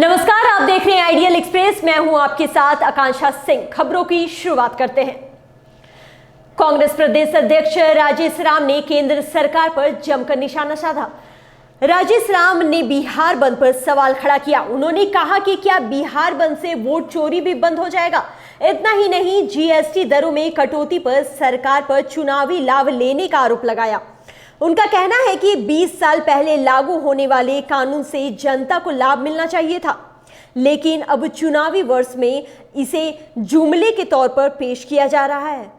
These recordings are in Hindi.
नमस्कार, आप देख रहे हैं आइडियल एक्सप्रेस। मैं हूं आपके साथ आकांक्षा सिंह। खबरों की शुरुआत करते हैं। कांग्रेस प्रदेश अध्यक्ष राजेश राम ने केंद्र सरकार पर जमकर निशाना साधा। राजेश राम ने बिहार बंद पर सवाल खड़ा किया। उन्होंने कहा कि क्या बिहार बंद से वोट चोरी भी बंद हो जाएगा? इतना ही नहीं, जीएसटी दरों में कटौती पर सरकार पर चुनावी लाभ लेने का आरोप लगाया। उनका कहना है कि 20 साल पहले लागू होने वाले कानून से जनता को लाभ मिलना चाहिए था, लेकिन अब चुनावी वर्ष में इसे जुमले के तौर पर पेश किया जा रहा है।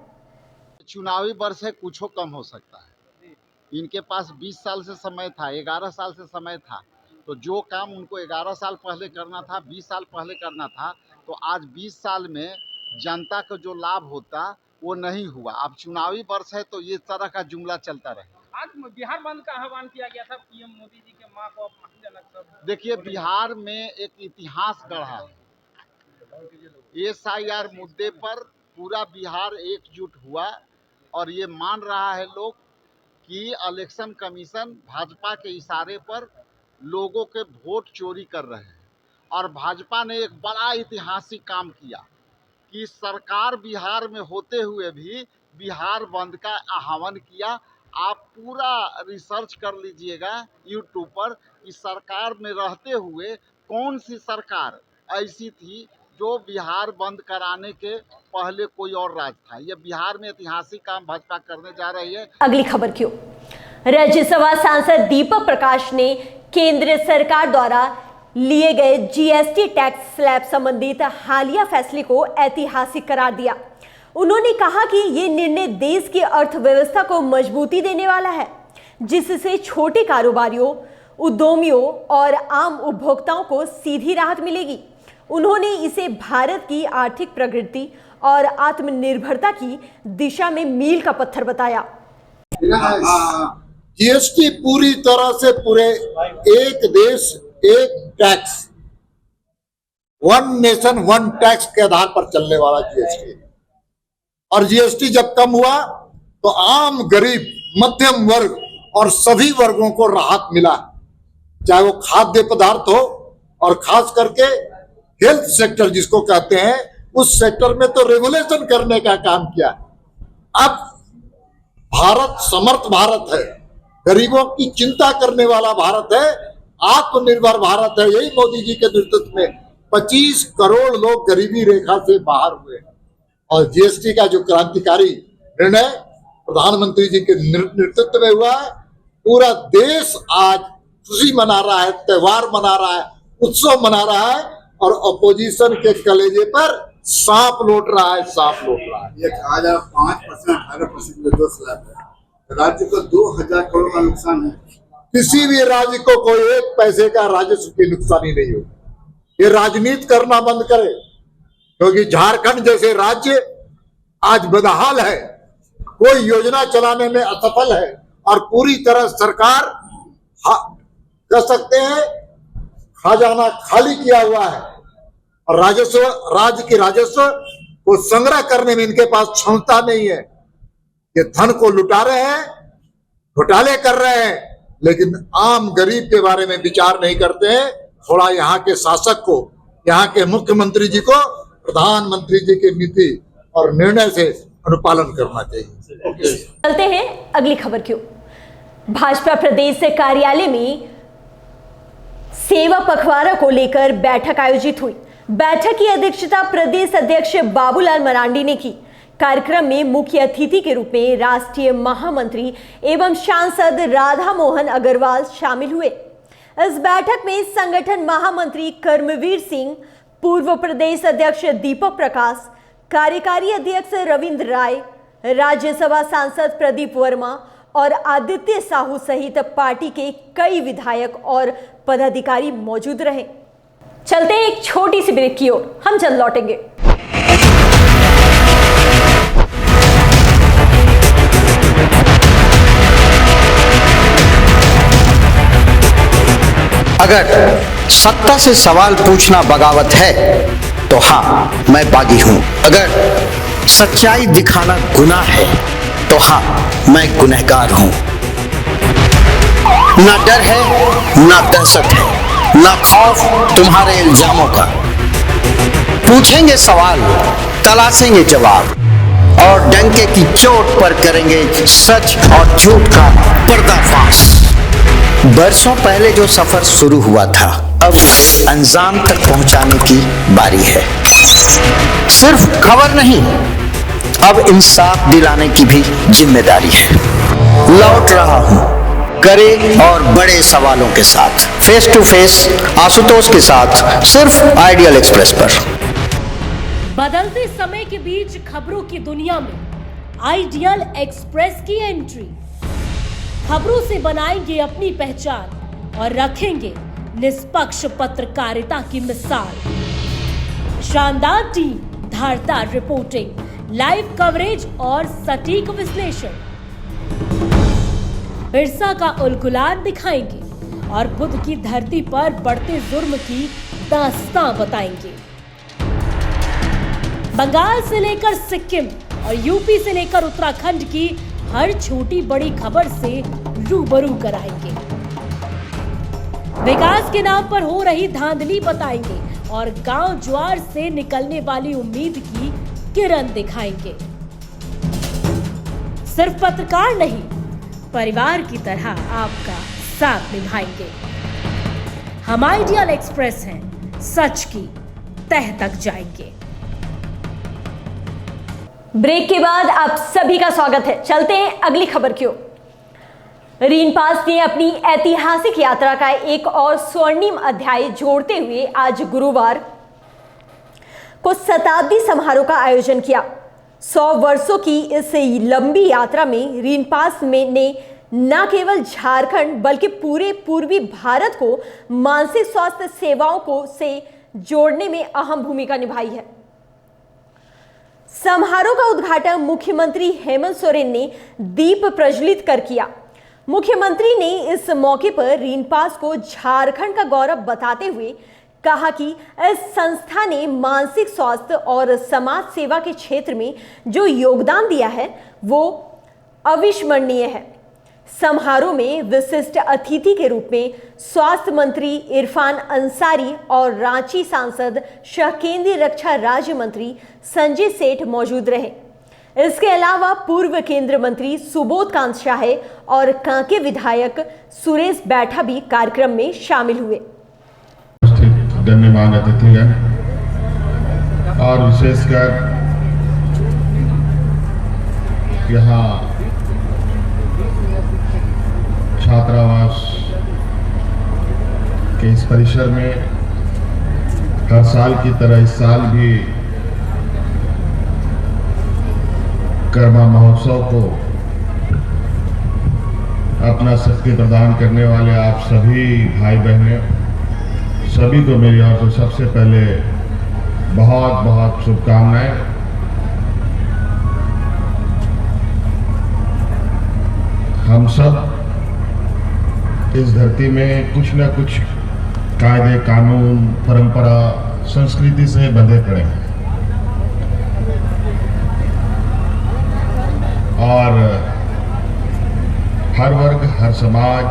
चुनावी वर्ष है, कुछ कम हो सकता है। इनके पास 20 साल से समय था, 11 साल से समय था, तो जो काम उनको 11 साल पहले करना था, 20 साल पहले करना था, तो आज 20 साल में जनता को जो लाभ होता वो नहीं हुआ। अब चुनावी वर्ष है तो ये तरह का जुमला चलता रहे। आज बिहार बंद का आह्वान किया गया था पीएम मोदी जी के मां को अपमानजनक शब्द। देखिए, बिहार में एक इतिहास गढ़ा है। एसआईआर मुद्दे पर पूरा बिहार एकजुट हुआ और ये मान रहा है लोग कि इलेक्शन कमीशन भाजपा के इशारे पर लोगों के वोट चोरी कर रहे हैं। और भाजपा ने एक बड़ा ऐतिहासिक काम किया कि सरकार बिहार में होते हुए भी बिहार बंद का आह्वान किया। आप पूरा रिसर्च कर लीजिएगा यूट्यूब पर कि सरकार में रहते हुए कौन सी सरकार ऐसी थी जो बिहार बंद कराने के पहले कोई और राज्य था। यह बिहार में ऐतिहासिक काम भाजपा करने जा रही है। अगली खबर क्यों? राज्यसभा सांसद दीपक प्रकाश ने केंद्र सरकार द्वारा लिए गए जीएसटी टैक्स स्लैब संबंधित हालिया फैसले को ऐतिहासिक करार दिया। उन्होंने कहा कि ये निर्णय देश की अर्थव्यवस्था को मजबूती देने वाला है, जिससे छोटे कारोबारियों, उद्यमियों और आम उपभोक्ताओं को सीधी राहत मिलेगी। उन्होंने इसे भारत की आर्थिक प्रगति और आत्मनिर्भरता की दिशा में मील का पत्थर बताया। जीएसटी पूरी तरह से पूरे एक देश एक tax, one nation one tax के आधार पर चलने वाला जीएसटी। और जीएसटी जब कम हुआ तो आम, गरीब, मध्यम वर्ग और सभी वर्गों को राहत मिला, चाहे वो खाद्य पदार्थ हो और खास करके हेल्थ सेक्टर जिसको कहते हैं, उस सेक्टर में तो रेगुलेशन करने का काम किया। अब भारत समर्थ भारत है, गरीबों की चिंता करने वाला भारत है, आत्मनिर्भर भारत है। यही मोदी जी के नेतृत्व में 25 करोड़ लोग गरीबी रेखा से बाहर हुए। और जीएसटी का जो क्रांतिकारी निर्णय प्रधानमंत्री जी के नेतृत्व में हुआ है, पूरा देश आज खुशी मना रहा है, त्योहार मना रहा है, उत्सव मना रहा है। और अपोजिशन के कलेजे पर सांप लौट रहा है, सांप लौट रहा है। ये कहा जा 5% 18% जो स्लैब है, राज्य को 2000 करोड़ का नुकसान है। किसी भी राज्य को कोई एक पैसे का राजस्व की नुकसानी नहीं होगी। ये राजनीति करना बंद करे, क्योंकि झारखंड जैसे राज्य आज बदहाल है, कोई योजना चलाने में असफल है और पूरी तरह सरकार कह सकते हैं खजाना खाली किया हुआ है। और राजस्व, राज्य की राजस्व को संग्रह करने में इनके पास क्षमता नहीं है। ये धन को लुटा रहे हैं, घोटाले कर रहे हैं, लेकिन आम गरीब के बारे में विचार नहीं करते हैं। थोड़ा यहाँ के शासक को, यहाँ के मुख्यमंत्री जी को प्रधानमंत्री जी की नीति और निर्णय से अनुपालन करना चाहिए। चलते हैं अगली खबर क्यों। भाजपा प्रदेश कार्यालय में सेवा पखवाड़ा को लेकर बैठक आयोजित हुई। बैठक की अध्यक्षता प्रदेश अध्यक्ष बाबूलाल मरांडी ने की। कार्यक्रम में मुख्य अतिथि के रूप में राष्ट्रीय महामंत्री एवं सांसद राधा मोहन अग्रवाल शामिल हुए। इस बैठक में संगठन महामंत्री कर्मवीर सिंह, पूर्व प्रदेश अध्यक्ष दीपक प्रकाश, कार्यकारी अध्यक्ष रविंद्र राय, राज्यसभा सांसद प्रदीप वर्मा और आदित्य साहू सहित पार्टी के कई विधायक और पदाधिकारी मौजूद रहे। चलते हैं एक छोटी सी ब्रेक की ओर, हम जल्द लौटेंगे। अगर सत्ता से सवाल पूछना बगावत है तो हाँ, मैं बागी हूं। अगर सच्चाई दिखाना गुनाह है तो हाँ, मैं गुनहगार हूं। ना डर है, ना दहशत है, न खौफ तुम्हारे इल्जामों का। पूछेंगे सवाल, तलाशेंगे जवाब, और डंके की चोट पर करेंगे सच और झूठ का पर्दाफाश। बरसों पहले जो सफर शुरू हुआ था, अब अंजाम तक पहुंचाने की बारी है। सिर्फ खबर नहीं, अब इंसाफ दिलाने की भी जिम्मेदारी है। लौट रहा हूं करे और बड़े सवालों के साथ, फेस टू फेस आशुतोष के साथ, सिर्फ आइडियल एक्सप्रेस पर। बदलते समय के बीच खबरों की दुनिया में आइडियल एक्सप्रेस की एंट्री। खबरों से बनाएंगे अपनी पहचान और रखेंगे निष्पक्ष पत्रकारिता की मिसाल। शानदार टीम, धारदार रिपोर्टिंग, लाइव कवरेज और सटीक विश्लेषण। बिरसा का उलगुलान दिखाएंगे और बुद्ध की धरती पर बढ़ते जुर्म की दास्तां बताएंगे। बंगाल से लेकर सिक्किम और यूपी से लेकर उत्तराखंड की हर छोटी बड़ी खबर से रूबरू कराएंगे। विकास के नाम पर हो रही धांधली बताएंगे और गांव ज्वार से निकलने वाली उम्मीद की किरण दिखाएंगे। सिर्फ पत्रकार नहीं, परिवार की तरह आपका साथ निभाएंगे। हम आइडियल एक्सप्रेस हैं, सच की तह तक जाएंगे। ब्रेक के बाद आप सभी का स्वागत है। चलते हैं अगली खबर की ओर। रीनपास ने अपनी ऐतिहासिक यात्रा का एक और स्वर्णिम अध्याय जोड़ते हुए आज गुरुवार को शताब्दी समारोह का आयोजन किया। 100 वर्षों की इस लंबी यात्रा में रीनपास ने न केवल झारखंड बल्कि पूरे पूर्वी भारत को मानसिक स्वास्थ्य सेवाओं को से जोड़ने में अहम भूमिका निभाई है। समारोह का उद्घाटन मुख्यमंत्री हेमंत सोरेन ने दीप प्रज्वलित कर किया। मुख्यमंत्री ने इस मौके पर रीनपास को झारखंड का गौरव बताते हुए कहा कि इस संस्था ने मानसिक स्वास्थ्य और समाज सेवा के क्षेत्र में जो योगदान दिया है वो अविस्मरणीय है। समारोह में विशिष्ट अतिथि के रूप में स्वास्थ्य मंत्री इरफान अंसारी और रांची सांसद सह केंद्रीय रक्षा राज्य मंत्री संजय सेठ मौजूद रहे। इसके अलावा पूर्व केंद्रीय मंत्री सुबोध कांत शाह और कांके विधायक सुरेश बैठा भी कार्यक्रम में शामिल हुए। गण्यमान्य अतिथिगण और विशेषकर यहाँ छात्रावास के इस परिसर में हर साल की तरह इस साल भी कर्मा महोत्सव को अपना शक्ति प्रदान करने वाले आप सभी भाई बहनें सभी को मेरी ओर से सबसे पहले बहुत बहुत शुभकामनाएं। हम सब इस धरती में कुछ न कुछ कायदे कानून परंपरा संस्कृति से बंधे पड़े हैं और हर वर्ग हर समाज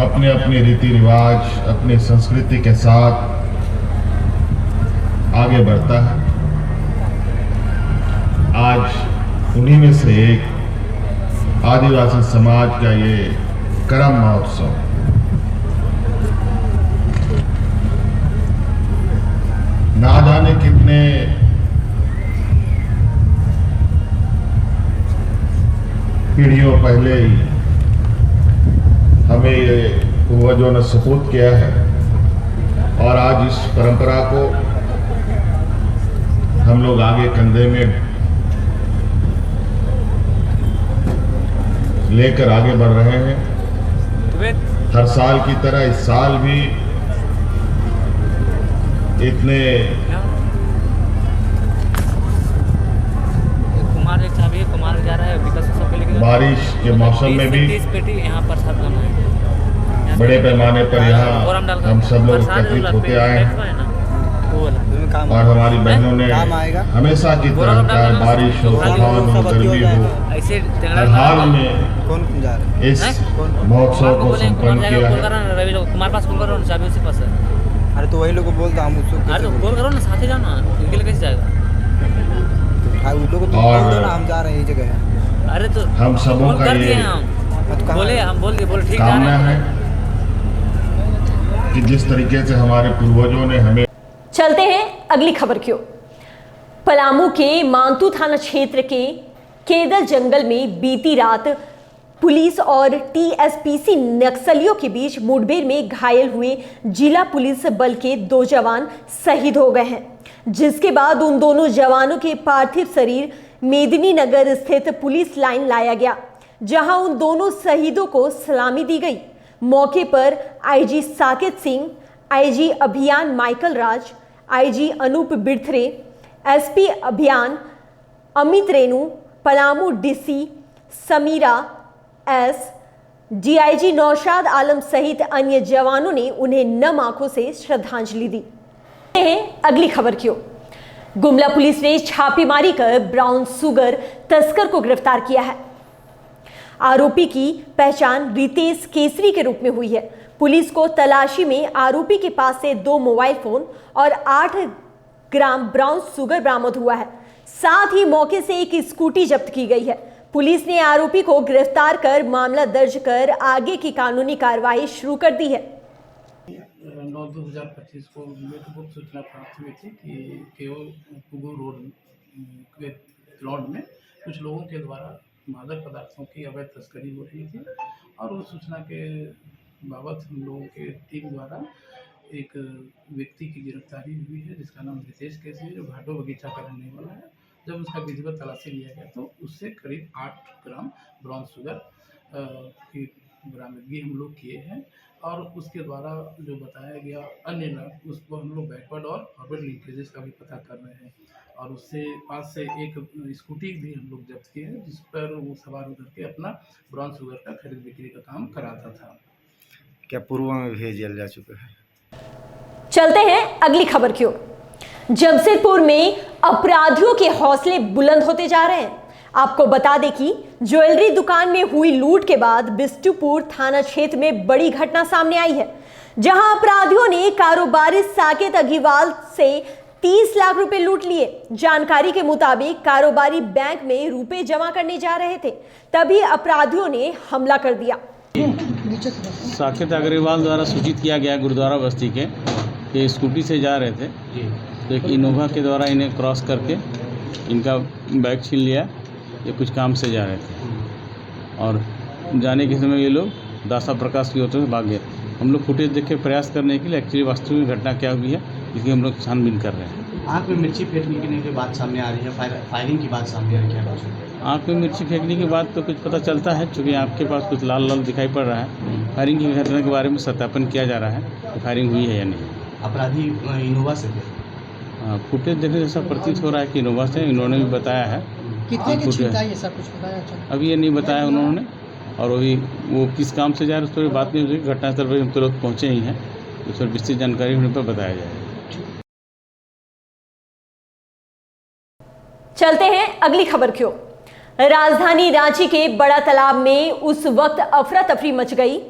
अपने अपने रीति रिवाज अपने संस्कृति के साथ आगे बढ़ता है। आज उन्हीं में से एक आदिवासी समाज का ये करम महोत्सव ना जाने कितने पीढ़ियों पहले ही हमें ये पूर्वजों ने सपूत किया है और आज इस परंपरा को हम लोग आगे कंधे में लेकर आगे बढ़ रहे हैं। हर साल की तरह इस साल भी इतने बारिश के मौसम में भी बड़े पैमाने पर यहाँ हम सब लोग एकत्रित होते आए हैं और हमारी बहनों ने हमेशा की तरह चाहे बारिश हो, तूफान हो, गर्मी हो, हर हाल में इस महोत्सव को संपन्न किया है। तुम्हारे पास कॉल करो ना, चाबी उसी पास है। अरे तो वही लोग को बोलता हम उसको। अरे तो कॉल करो ना, साथ ही जाओ ना, अकेले कैसे जाएगा? उन लोगों को तो बोल दो ना, हम जा रहे हैं ये जगह है। अरे तो हम सबों का ये बोले, हम बोल दिए, बोले ठीक कामना है कि जिस तरीके से हमारे पूर्वजों ने हमें। चलते हैं अगली खबर की ओर। पलामू के मानतू थाना क्षेत्र के केदर जंगल में बीती रात पुलिस और टीएसपीसी नक्सलियों के बीच मुठभेड़ में घायल हुए जिला पुलिस बल के 2 जवान शहीद हो गए हैं, जिसके बाद उन दोनों जवानों के पार्थिव शरीर मेदिनीनगर स्थित पुलिस लाइन लाया गया, जहां उन दोनों शहीदों को सलामी दी गई। मौके पर आईजी साकेत सिंह, आईजी अभियान Michael Raj, IG Anup Birthare, SP अभियान Amit Renu, Palamu DC Sameera S, DIG Naushad Alam सहित अन्य जवानों ने उन्हें नम आंखों से श्रद्धांजलि दी। अगली खबर की ओर। गुमला पुलिस ने छापेमारी कर ब्राउन शुगर तस्कर को गिरफ्तार किया है। आरोपी की पहचान रितेश केसरी के रूप में हुई है। पुलिस को तलाशी में आरोपी के पास से 2 मोबाइल फोन और 8 ग्राम ब्राउन शुगर बरामद हुआ है। साथ ही मौके से एक स्कूटी जब्त की गई है। पुलिस ने आरोपी को गिरफ्तार कर मामला दर्ज कर आगे की कानूनी कार्रवाई शुरू कर दी है। 9/2025 को गुप्त सूचना प्राप्त हुई थी कि केओ पुगू रोड में कुछ लोगों के द्वारा मादक पदार्थों की अवैध तस्करी हो रही थी, और उस सूचना के बाबत हम लोगों के टीम द्वारा एक व्यक्ति की गिरफ्तारी हुई है, जिसका नाम रितेश केसरी है, जो घाटो बगीचा का रहने वाला है। जब उसका विधिवत तलाशी लिया गया तो उससे करीब 8 ग्राम ब्राउन शुगर की बरामदगी हम लोग किए हैं, और उसके द्वारा जो बताया गया अन्य लाभ, उसको हम लोग बैकवर्ड और फॉरवर्ड लिंकेजेस का भी पता कर रहे हैं, और उससे पास से एक स्कूटी भी हम लोग जब्त किए हैं, जिस पर वो सवार होकर के अपना ब्राउन शुगर का खरीद बिक्री का काम कराता था। क्या पूर्व में भी जेल जा चुका है? चलते हैं अगली खबर की ओर। जमशेदपुर में अपराधियों के हौसले बुलंद होते जा रहे हैं। आपको बता दें कि ज्वेलरी दुकान में हुई लूट के बाद बिष्टुपुर थाना क्षेत्र में बड़ी घटना सामने आई है, जहां अपराधियों ने कारोबारी साकेत अग्रवाल से 30 लाख रुपए लूट लिए। जानकारी के मुताबिक कारोबारी बैंक में रुपए जमा करने जा रहे थे, तभी अपराधियों ने हमला कर दिया। साकेत अग्रवाल द्वारा सूचित किया गया गुरुद्वारा बस्ती के कि स्कूटी से जा रहे थे, तो एक इनोवा के द्वारा इन्हें क्रॉस करके इनका बैग छीन लिया। ये कुछ काम से जा रहे थे और जाने के समय ये लोग दासा प्रकाश की होते हुए भाग गए। हम लोग फुटेज देख के प्रयास करने के लिए एक्चुअली वास्तविक घटना क्या हुई है इसकी हम लोग छानबीन कर रहे हैं। आँख में मिर्ची फेंकने की बात सामने आ रही है, फायरिंग की बात सामने आ रही है। आँख में मिर्ची फेंकने के बाद तो कुछ पता चलता है, चूँकि आपके पास कुछ लाल लाल दिखाई पड़ रहा है। फायरिंग की घटना के बारे में सत्यापन किया जा रहा है कि फायरिंग हुई है या नहीं। अपराधी इनोवा से थे? फुटेज देखने से ऐसा प्रतीत हो रहा है कि इनोवा से। इन्होंने भी बताया है कितने की छिनताई है, सब कुछ बताया? अभी ये नहीं बताया उन्होंने, और अभी वो किस काम से जा रहे हैं उस पर बात नहीं हुई। घटनास्थल पर हम तुरंत पहुँचे ही हैं, उस पर विस्तृत जानकारी होने पर बताया जाएगा। चलते हैं अगली खबर की ओर। राजधानी रांची के बड़ा तालाब में उस वक्त अफरा तफरी मच गई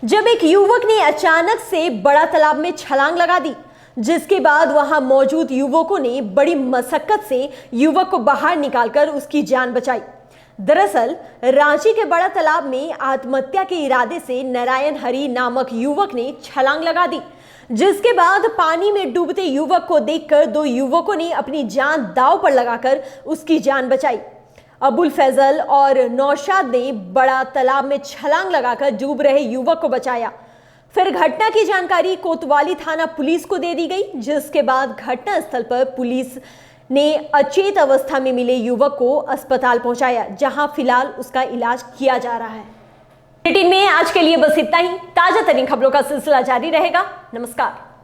जब एक युवक ने अचानक से बड़ा तालाब में छलांग लगा दी, जिसके बाद वहां मौजूद युवकों ने बड़ी मशक्कत से युवक को बाहर निकालकर उसकी जान बचाई। दरअसल रांची के बड़ा तालाब में आत्महत्या के इरादे से नारायण हरि नामक युवक ने छलांग लगा दी, जिसके बाद पानी में डूबते युवक को देखकर 2 युवकों ने अपनी जान दांव पर लगाकर उसकी जान बचाई। अबुल फैजल और नौशाद ने बड़ा तालाब में छलांग लगाकर डूब रहे युवक को बचाया। फिर घटना की जानकारी कोतवाली थाना पुलिस को दे दी गई, जिसके बाद घटनास्थल पर पुलिस ने अचेत अवस्था में मिले युवक को अस्पताल पहुंचाया, जहां फिलहाल उसका इलाज किया जा रहा है। बुलेटिन में आज के लिए बस इतना ही। ताजा तरीन खबरों का सिलसिला जारी रहेगा। नमस्कार।